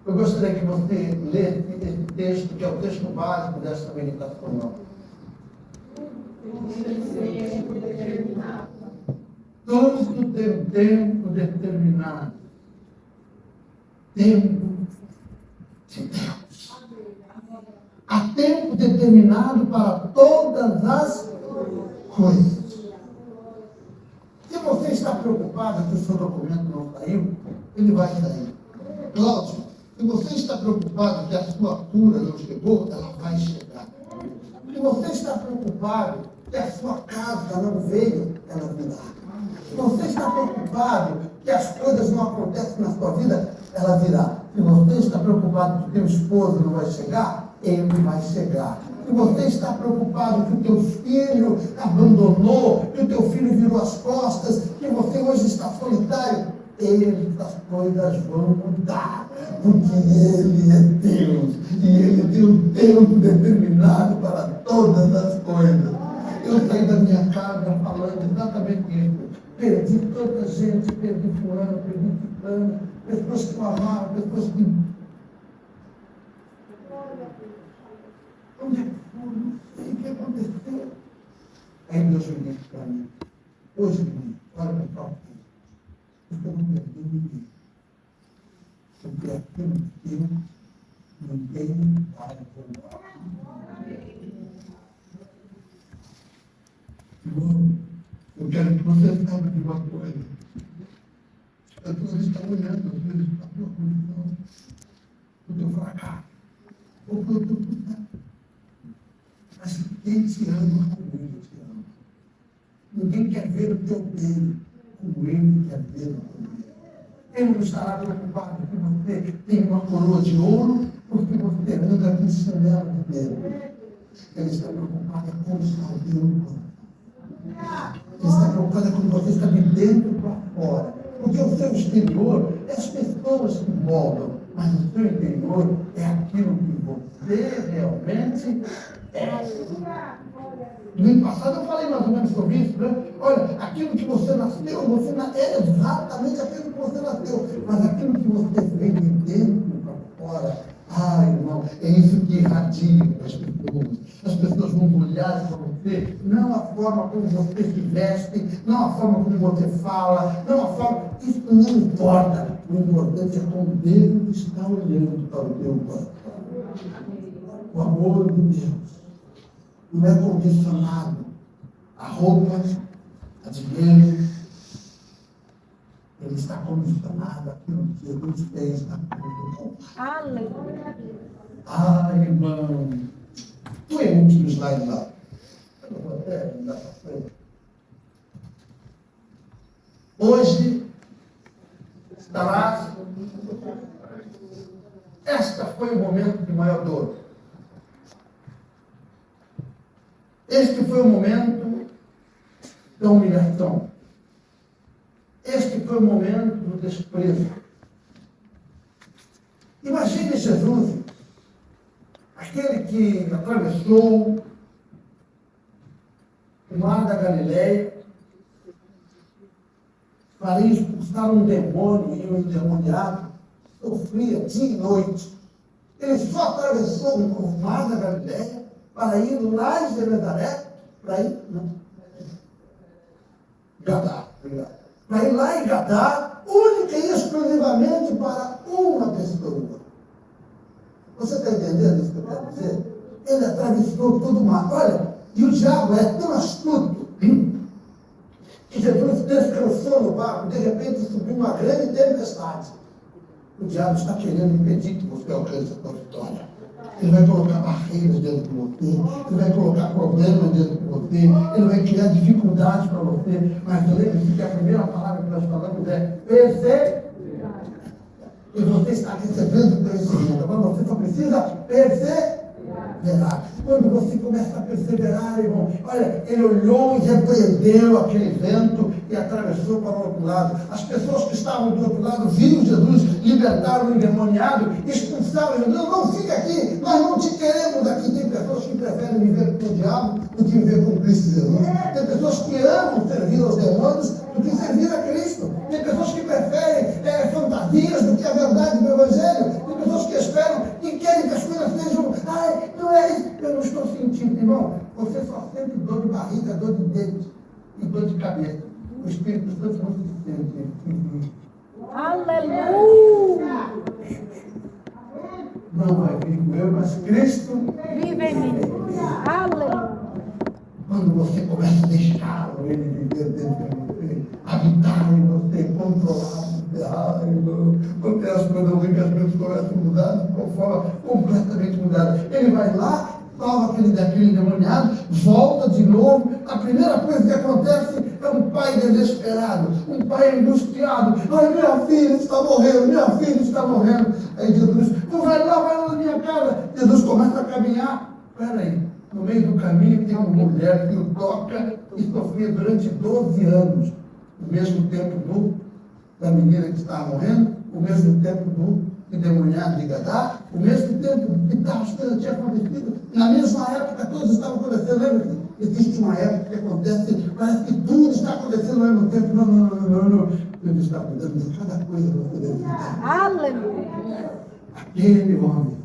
Eu gostaria que você lesse esse texto, que é o texto básico dessa meditação. Tudo tem tempo determinado. Tempo de Deus. Há tempo determinado para todas as coisas. Se você está preocupado que o seu documento não saiu, ele vai sair. Cláudio, se você está preocupado que a sua cura não chegou, ela vai chegar. Se você está preocupado que a sua casa não veio, ela virá. Se você está preocupado que as coisas não acontecem na sua vida, ela virá. Se você está preocupado que o teu esposo não vai chegar, ele vai chegar. Se você está preocupado que o teu filho abandonou, que o teu filho virou as costas, que você hoje está solitário, essas coisas vão mudar, porque Ele é Deus, e Ele tem um tempo determinado para todas as coisas. Eu saí da minha casa falando exatamente isso. Perdi tanta gente, perdi fulano, perdi ciclano, pessoas que eu amava, pessoas que... Onde é que foi? Não sei o que aconteceu. Aí Deus me disse para mim, hoje, menino, olha para o próprio. Porque eu não perdi ninguém. Porque aquilo que eu ninguém vai voltar. Irmão, eu quero que você saiba de uma coisa. As pessoas estão olhando, às vezes, para a tua condição, para o teu fracasso, ou para o teu sucesso. Mas quem te ama, como Ele te ama. Ninguém quer ver o teu bem como Ele quer ver o teu bem. Ele não estará preocupado que você tem uma coroa de ouro ou que você anda com chinelo de dedo. Ele está preocupado com como está o teu coração. Ele está preocupado com você está de dentro para fora. Porque o seu exterior é as pessoas que moldam, mas o seu interior é aquilo que você realmente é. No ano passado eu falei mais ou menos sobre isso, né? Olha, aquilo que você nasceu, é exatamente aquilo que você nasceu, mas aquilo que você vem de dentro para fora, irmão, é isso que irradia as pessoas. As pessoas vão olhar para você, não a forma como você se veste, não a forma como você fala, não a forma... Isso não importa. O importante é como Deus está olhando para o teu coração. O amor de Deus não é condicionado a roupa, a dinheiro. Ele está condicionado àquilo que Jesus fez na cruz do Calvário. Aleluia. Irmão. Põe o último slide lá. Eu vou até andar para frente. Hoje estarás. Esta foi o momento de maior dor. Este foi o momento da humilhação. Este foi o momento do desprezo. Imagine Jesus, aquele que atravessou o mar da Galileia para expulsar um demônio e um endemoniado, sofria dia e noite. Ele só atravessou o mar da Galileia para ir lá em Genezaré, para ir para ir lá em Gadá, única e exclusivamente para uma pessoa. Você está entendendo isso que eu quero dizer? Ele atravessou todo o mar. Olha, e o diabo é tão astuto que Jesus descansou no barco, de repente subiu uma grande tempestade. O diabo está querendo impedir que você alcance a sua vitória. Ele vai colocar barreiras dentro de você, ele vai colocar problemas dentro de você, ele vai criar dificuldades para você. Mas lembre-se que a primeira palavra que nós falamos é perseverar. E você está recebendo conhecimento. Agora você só precisa perseverar. Quando você começa a perseverar, irmão, olha, ele olhou e repreendeu aquele vento e atravessou para o outro lado. As pessoas que estavam do outro lado viram Jesus, libertaram o endemoniado, expulsaram Jesus. Não, fica aqui, nós não te queremos aqui. Tem pessoas que preferem viver com o diabo do que viver com Cristo Jesus. Tem pessoas que amam servir aos demônios do que servir a Cristo. Tem pessoas que preferem fantasias do que a verdade do Evangelho. Tem pessoas que esperam, que querem que as coisas sejam, não é isso, eu não estou sentindo, irmão. Você só sente dor de barriga, dor de dente e dor de cabeça. O Espírito Santo não se sente. Aleluia! Não vai vir com eu, mas Cristo Vive em mim. Aleluia! Quando você começa a deixar ele viver dentro de você, habitar em você, controlar você, irmão, quando as coisas ruins, as coisas começam a mudar de uma forma completamente mudada. Ele vai lá, salva aquele endemoniado, volta de novo. A primeira coisa que acontece é um pai desesperado, um pai angustiado. Ai, minha filha está morrendo, minha filha está morrendo. Aí Jesus, vai lá na minha casa. Jesus começa a caminhar. Espera aí. No meio do caminho tem uma mulher que o toca e sofria durante 12 anos. O mesmo tempo da menina que estava morrendo, o mesmo tempo do endemoniado de Gadá, o mesmo tempo que as coisas tinham acontecido. Na mesma época, todos estavam acontecendo. Lembra que existe uma época que acontece, parece que tudo está acontecendo ao mesmo tempo. Não. Deus está cuidando de cada coisa que você deve entender. Aleluia! Aquele homem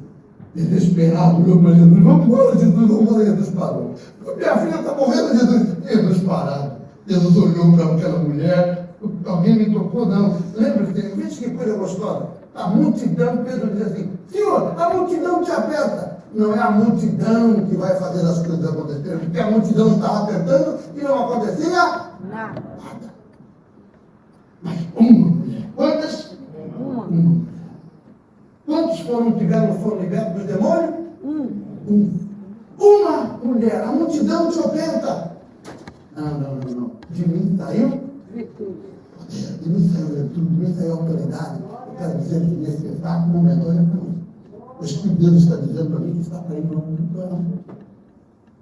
desesperado, olhou para Jesus, vamos embora, Jesus, vamos embora. Jesus parou. Minha filha está morrendo, Jesus parado. Jesus olhou para aquela mulher, alguém me tocou, não. Lembra-se, veja que coisa gostosa. A multidão, Pedro diz assim, Senhor, a multidão te aperta. Não é a multidão que vai fazer as coisas acontecerem, porque a multidão estava apertando e não acontecia nada. Mas uma mulher. Quantas? Uma. Quantos foram libertos do demônio? Uma mulher. A multidão te aperta. Não. De mim saiu poder, de mim saiu virtude, de mim saiu autoridade. Eu quero dizer que nesse exato momento, olha para mim. O Espírito de Deus está dizendo para mim que está para ir para um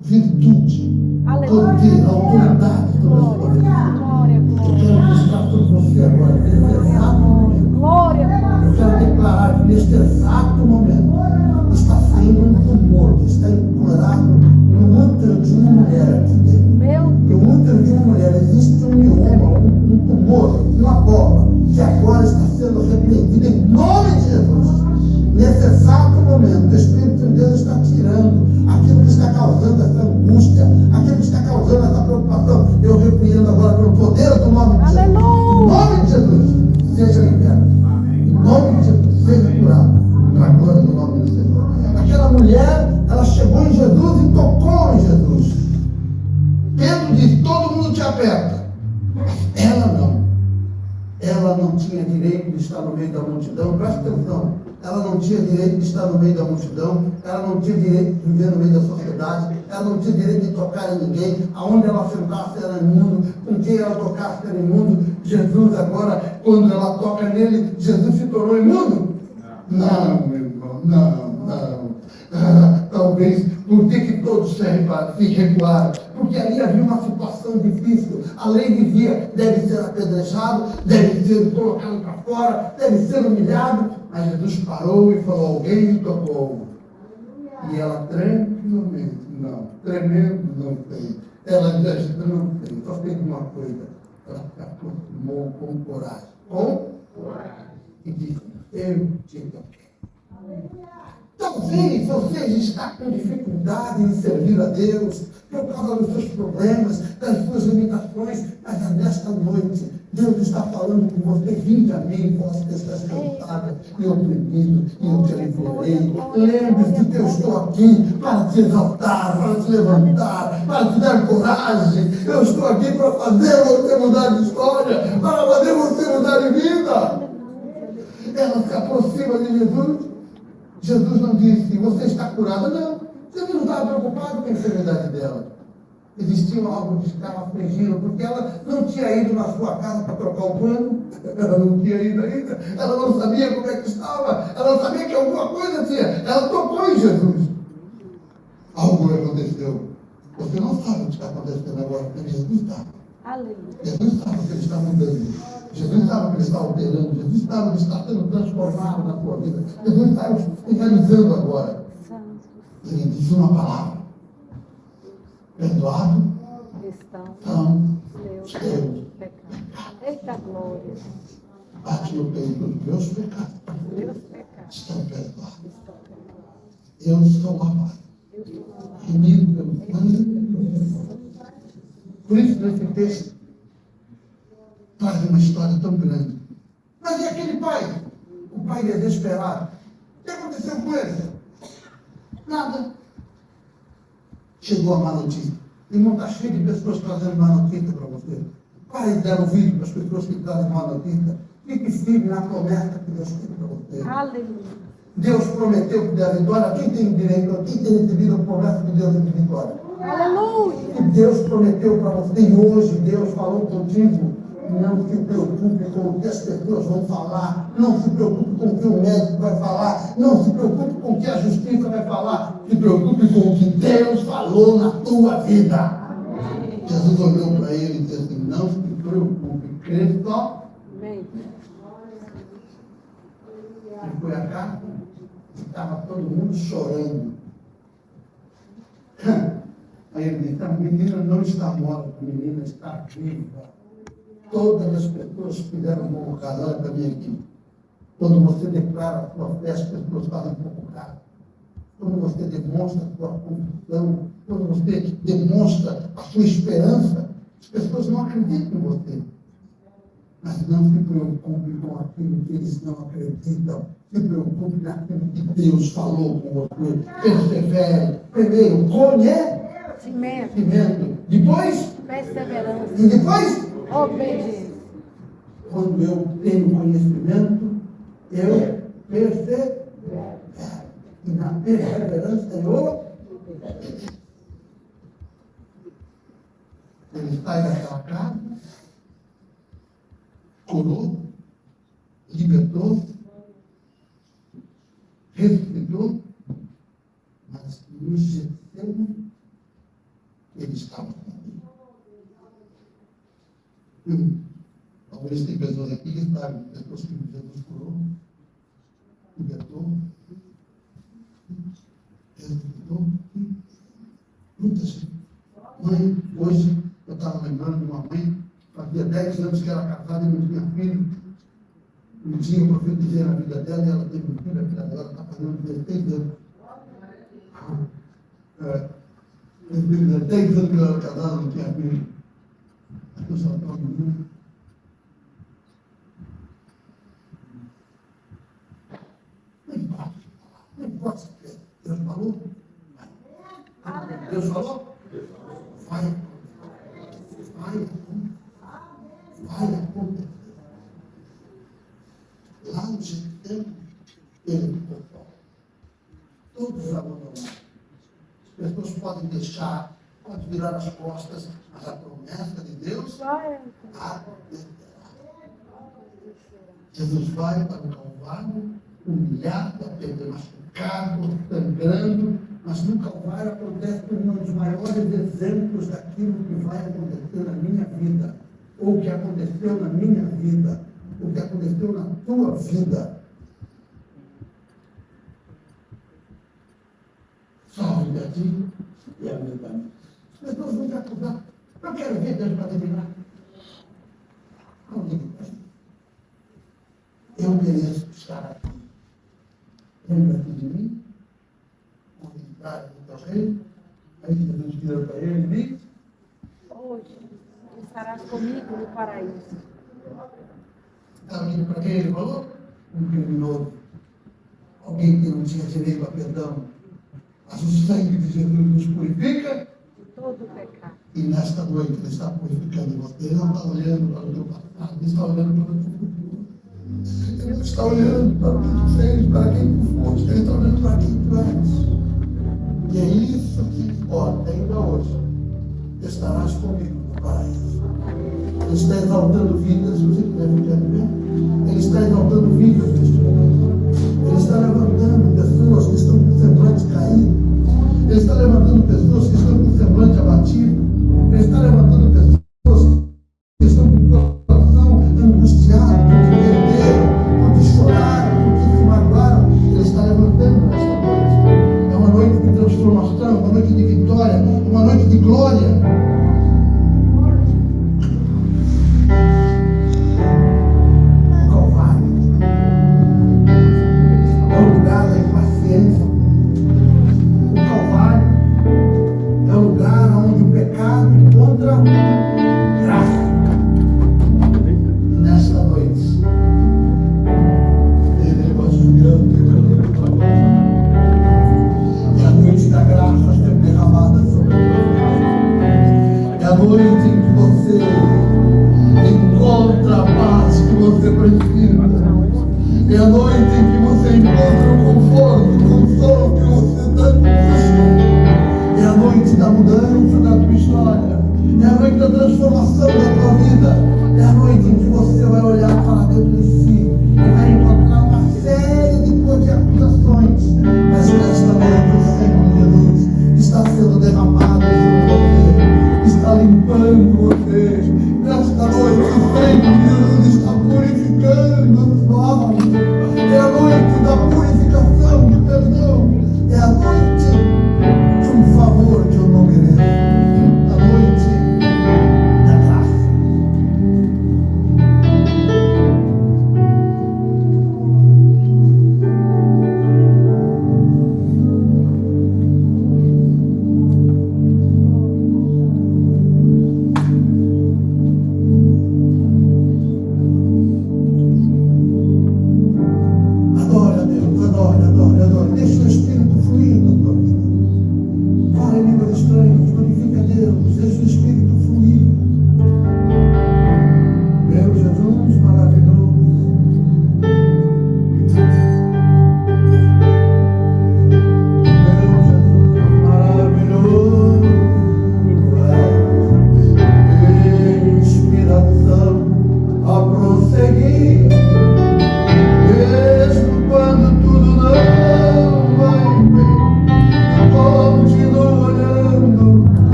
virtude, poder, autoridade sobre a sua vida. Eu quero mostrar para você agora, nesse exato momento. Eu quero declarar que neste exato momento está saindo um tumor que está incurado no útero de uma mulher aqui dentro. No útero de uma mulher existe um mioma, um tumor, uma bola, que agora está sendo repreendido em nome de Jesus. Nesse exato momento, o Espírito de Deus está tirando aquilo que está causando essa angústia, aquilo que está causando essa preocupação. Eu repreendo agora pelo poder do nome de Jesus. Em nome de Jesus, seja liberto. Em nome de Jesus, seja curado. Para a glória do nome do Senhor. Aquela mulher, ela chegou em Jesus e tocou em Jesus. Pedro disse, todo mundo te aperta. Mas ela não. Ela não tinha direito de estar no meio da multidão. Presta atenção. Ela não tinha direito de estar no meio da multidão. Ela não tinha direito de viver no meio da sociedade. ela não tinha direito de tocar em ninguém, aonde ela sentasse era imundo, com quem ela tocasse era imundo. Jesus agora, quando ela toca nele, Jesus se tornou imundo? Não, meu irmão, não. Talvez, por que todos se recuaram? Porque ali havia uma situação difícil. A lei dizia, deve ser apedrejado, deve ser colocado para fora, deve ser humilhado. Mas Jesus parou e falou, alguém me tocou. E ela tranquilamente, não, tremendo não tem. Ela já não tem, só tem uma coisa. Ela se aproximou com coragem. Com coragem. E disse, eu te toquei. Talvez você está com dificuldade em servir a Deus por causa dos seus problemas, das suas limitações, mas nesta noite Deus está falando com você. Vinde a mim, vós que estás cansado e oprimido, e eu te aliviarei. Lembre-se que eu estou aqui para te exaltar, para te levantar, para te dar coragem. Eu estou aqui para fazer você mudar de história, para fazer você mudar de vida. Ela se aproxima de Jesus. Jesus não disse, você está curada, não. Jesus não estava preocupado com a enfermidade dela. Existia algo que estava afligindo, porque ela não tinha ido na sua casa para trocar o pano, ela não tinha ido ainda, ela não sabia como é que estava, ela não sabia que alguma coisa tinha, ela tocou em Jesus. Algo aconteceu. Você não sabe o que está acontecendo agora, porque Jesus estava. Jesus estava que ele está mudando. Jesus estava que ele está operando. Jesus estava que está sendo transformado na sua vida. Jesus estava realizando agora. Ele disse uma palavra. Perdoado são os teus pecados. Eita glória. Bate no peito, os meus pecados estão perdoados. Eu sou lavado. Unido pelo sangue. Por isso, nesse texto, traz uma história tão grande. Mas e aquele pai? O pai desesperado. O que aconteceu com ele? Nada. Chegou a má notícia. Irmão, está cheio de pessoas trazendo má notícia para você. Pare de dar ouvido para as pessoas que trazem má notícia. Fique firme na promessa que Deus tem para você. Aleluia. Deus prometeu que der vitória. Quem tem direito, quem tem recebido a promessa de Deus de vitória? Aleluia. Que Deus prometeu para você e hoje Deus falou contigo. Não se preocupe com o que as pessoas vão falar. Não se preocupe com o que o médico vai falar. Não se preocupe com o que a justiça vai falar. Se preocupe com o que Deus falou na tua vida. Jesus olhou para ele e disse assim, não se preocupe, crê só. Amém. Ele foi a casa, estava todo mundo chorando. Aí ele disse, a menina não está morta, a menina está viva. Todas as pessoas fizeram um pouco caso. Olha para mim aqui. Quando você declara a sua fé, as pessoas fazem um pouco caso. Quando você demonstra a sua convicção, quando você demonstra a sua esperança, as pessoas não acreditam em você. Mas não se preocupe com aquilo que eles não acreditam. Se preocupe naquilo que Deus falou com você. Persevere. Primeiro, conhecimento. Depois, Perseverança. e depois, Obediência. quando eu tenho conhecimento, eu persevero. E na perseverança eu obedeci. Ele sai daquela casa, curou, libertou, ressuscitou, mas no Getsemane ele estava comigo. Talvez tem pessoas aqui que sabem, pessoas que Jesus curou, libertou, ressuscitou. Muita gente. Mãe, hoje eu estava lembrando de uma mãe, fazia 10 anos que era casada e não tinha filho. Um dia eu profetizei na vida dela e ela teve um filho, a filha dela está fazendo 16 anos. 10 anos que ela era casada, não tinha filho. Eu só estou menino. Não importa o que Deus falou. Deus falou? Vai. Vai acontecer. Lá no Getsemane, ele ficou fora. Todos abandonaram. As pessoas pode deixar, pode virar as costas, mas a promessa de Deus acontecerá. Jesus vai para o Calvário, humilhado, machucado, sangrando, mas no Calvário acontece um dos maiores exemplos daquilo que vai acontecer na minha vida, ou que aconteceu na minha vida, o que aconteceu na tua vida. Salve a ti e a mim também. As pessoas vão te acusar. Eu quero ver Deus para terminar. Não digo para mim. Eu mereço estar aqui. Lembra-te de mim? Onde está o teu reino? Aí Jesus vira para ele e diz: Hoje estarás comigo no paraíso. Estava indo para quem ele falou? Um criminoso. Alguém que não tinha direito a perdão. Mas o sangue de Jesus nos purifica. De todo pecado. E nesta noite ele está purificando você. Ele não está olhando para o teu passado, ele está olhando para o teu futuro. Ele não está olhando para o que tu fez, para quem tu foste, ele está olhando para quem tu és. E é isso que importa ainda hoje. Estarás comigo no paraíso. Ele está exaltando vidas, se você quiser ficar de pé. Ele está exaltando vidas neste momento. Ele está levantando pessoas que estão com o semblante caído. Ele está levantando pessoas que estão com o semblante abatido. Ele está levantando pessoas que estão com o coração angustiado, porque perderam, porque choraram, porque se magoaram. Ele está levantando nesta noite. É uma noite de transformação, uma noite de vitória, uma noite de glória.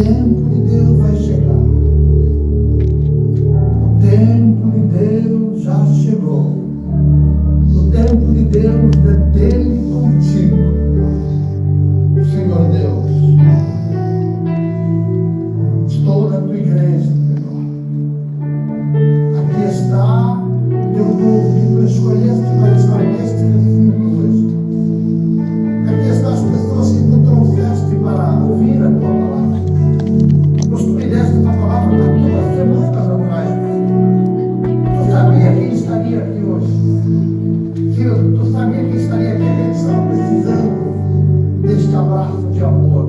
tempo de Deus vai chegar. O tempo de Deus já chegou. O tempo de Deus é dele contigo. Senhor Deus, estou na tua igreja, Senhor. Aqui está teu povo que tu escolheste para estar neste recinto hoje. Aqui estão as pessoas que tu trouxeste para ouvir a tua palavra. Tu me deste a palavra há 2 semanas atrás. Tu sabia quem estaria aqui hoje? Filho, tu sabia quem estaria aqui? Quem estava precisando deste abraço de amor.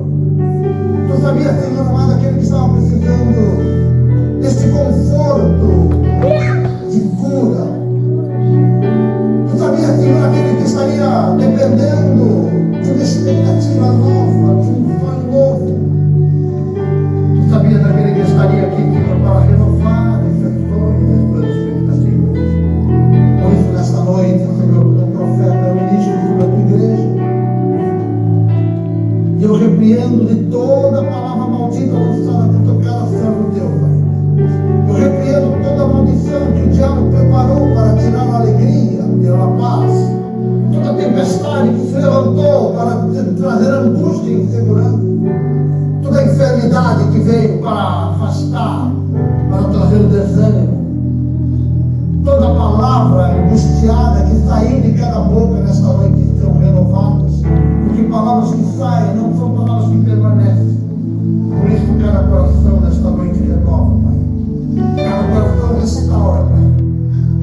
Tu sabia, Senhor amado, aquele que estava precisando deste conforto de cura. Tu sabia, Senhor, aquele que estaria dependendo de uma expectativa nova, de um sonho novo. Tu sabia daquele que estaria aqui, Senhor, para renovar esses sonhos, essas expectativas. Por isso, nesta noite, Senhor, como profeta, eu ministro sobre a tua igreja. E eu repreendo de toda palavra maldita lançada contra cada servo teu, Pai. Eu repreendo toda maldição que o diabo preparou para tirar a alegria pela paz. Toda tempestade que se levantou para trazer angústia e insegurança. Toda enfermidade que veio para afastar, para trazer o desânimo. Toda palavra angustiada que saiu de cada boca nesta noite são renovadas. Porque palavras que saem não são palavras que permanecem. Por isso cada coração nesta noite renova, Pai. Cada coração restaura, Pai.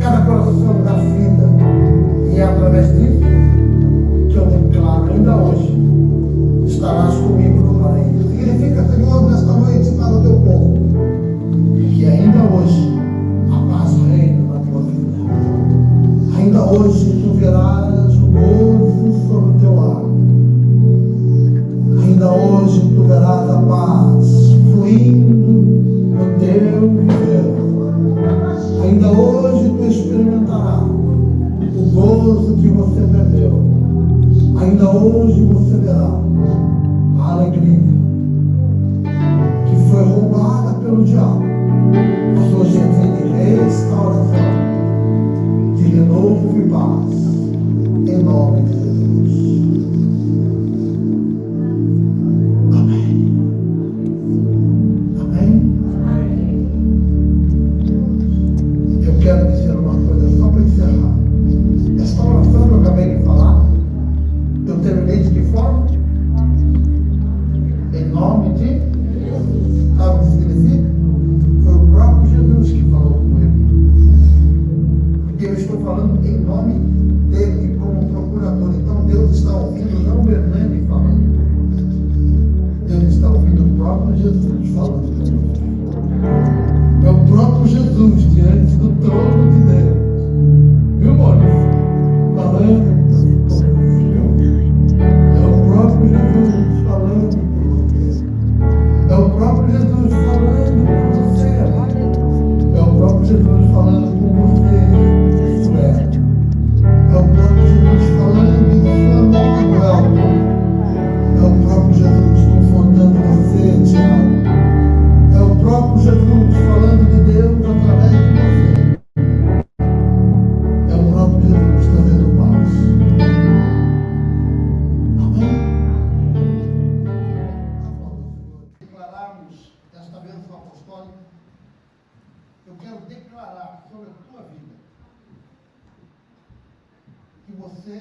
Cada coração dá vida. E é através disso que eu declaro ainda hoje: estarás comigo no paraíso. Significa, Senhor, nesta noite para o teu povo, que ainda hoje a paz reina na tua vida. Ainda hoje tu verás o gozo sobre o teu lar. Ainda hoje tu verás a paz fluindo no teu viver. Ainda hoje tu experimentarás o gozo que você perdeu. Ainda hoje você verá a alegria que foi roubada pelo diabo. Mas hoje é dia de restauração, de renovo e paz, em nome de Jesus. Amém. Amém. Eu quero dizer uma coisa só para encerrar. Esta oração que eu acabei de falar, eu terminei de que forma? Em nome de Deus. Sabe o que significa? Foi o próprio Jesus que falou com ele. Porque eu estou falando em nome dele, como procurador. Então Deus está ouvindo não o Hernani falando. Deus está ouvindo o próprio Jesus falando conosco. É o próprio Jesus diante do trono de Deus. Viu, Maurício? Falando. É o próprio Jesus falando por você. É o próprio Jesus falando por você. É o próprio Jesus falando com você. Isso é. É o próprio Jesus falando em sua nome, Elton. É o próprio Jesus confortando você, Tiago. É o próprio Jesus falando de Deus através de você. É o próprio Jesus trazendo paz. Amém? Declararmos esta bênção apostólica, eu quero declarar sobre a tua vida que você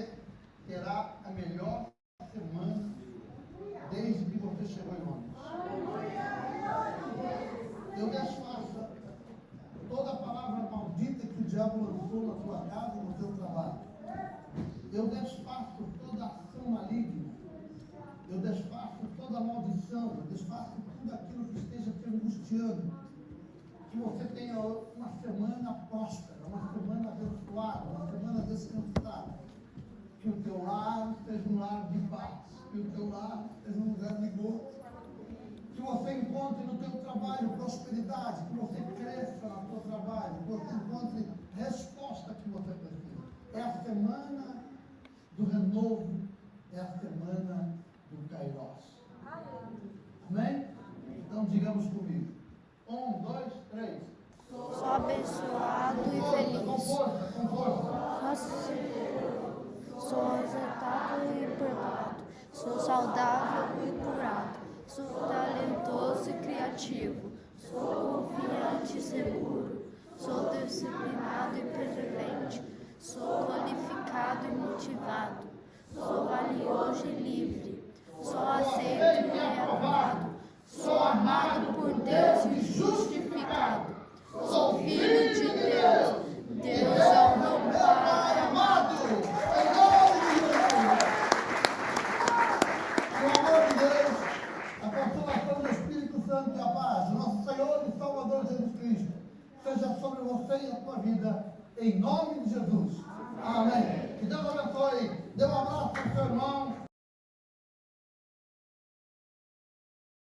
terá a melhor semana desde que você chegou em Londres. Eu desfaço toda a palavra maldita que o diabo lançou na tua casa e no teu trabalho. Eu desfaço toda ação maligna. Eu desfaço toda maldição. Eu desfaço tudo aquilo que esteja te angustiando. Que você tenha uma semana próspera, uma semana abençoada, uma semana descansada. Que o teu lar seja um lar de paz. Que o teu lar seja um lugar de gozo. Que você encontre no teu trabalho prosperidade, que você cresça no teu trabalho, que você encontre resposta que você precisa. É a semana do renovo, é a semana do Kairos. Amém? Então Sou exaltado e perdoado. Sou saudável e curado. Sou talentoso e criativo. Sou confiante e seguro. Sou disciplinado e preservante. Sou qualificado e motivado. Sou valioso e livre. Sou aceito e aprovado. Sou amado por Deus e justificado. Sou filho de Deus. Deus é o meu Pai amado. A consolação do Espírito Santo e a paz, nosso Senhor e Salvador Jesus Cristo, seja sobre você e a tua vida, em nome de Jesus. Amém. Que Deus abençoe. Dê um abraço para o seu irmão.